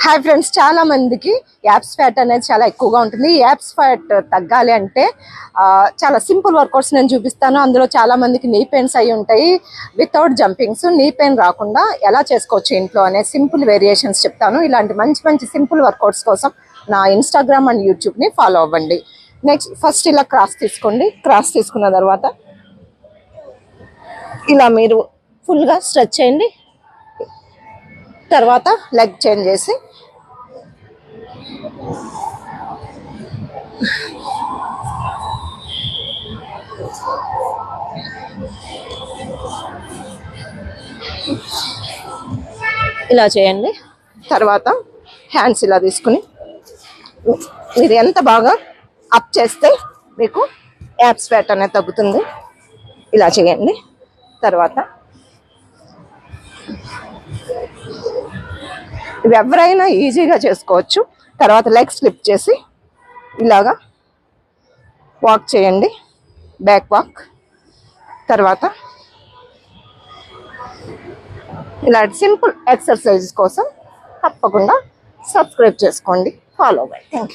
Hi friends, చాలా మందికి apps fat అనేది చాలా ఎక్కువగా ఉంటుంది. ఈ యాప్స్ ఫ్యాట్ తగ్గాలి అంటే చాలా సింపుల్ వర్కౌట్స్ నేను చూపిస్తాను. అందులో చాలా మందికి నీ పెయిన్స్ అయి ఉంటాయి. వితౌట్ జంపింగ్స్ నీ పెయిన్ రాకుండా ఎలా చేసుకోవచ్చు ఇంట్లో అనే సింపుల్ వేరియేషన్స్ చెప్తాను. ఇలాంటి మంచి మంచి సింపుల్ వర్కౌట్స్ కోసం నా ఇన్స్టాగ్రామ్ అండ్ యూట్యూబ్ని ఫాలో అవ్వండి. నెక్స్ట్ ఫస్ట్ ఇలా క్రాస్ తీసుకోండి. క్రాస్ తీసుకున్న తర్వాత ఇలా మీరు ఫుల్గా స్ట్రెచ్ చేయండి. తర్వాత లెగ్ చేంజ్ చేసి ఇలా చేయండి. తర్వాత హ్యాండ్స్ ఇలా తీసుకుని మీరు ఎంత బాగా అప్ చేస్తే మీకు యాప్స్ ఫ్యాట్ అనేది తగ్గుతుంది. ఇలా చేయండి. తర్వాత ఇవి ఎవరైనా ఈజీగా చేసుకోవచ్చు. తర్వాత లెగ్ స్లిప్ చేసి ఇలాగా వాక్ చేయండి, బ్యాక్ వాక్. తర్వాత ఇలాంటి సింపుల్ ఎక్సర్సైజెస్ కోసం తప్పకుండా సబ్స్క్రైబ్ చేసుకోండి, ఫాలో అవ్వండి. Thank you.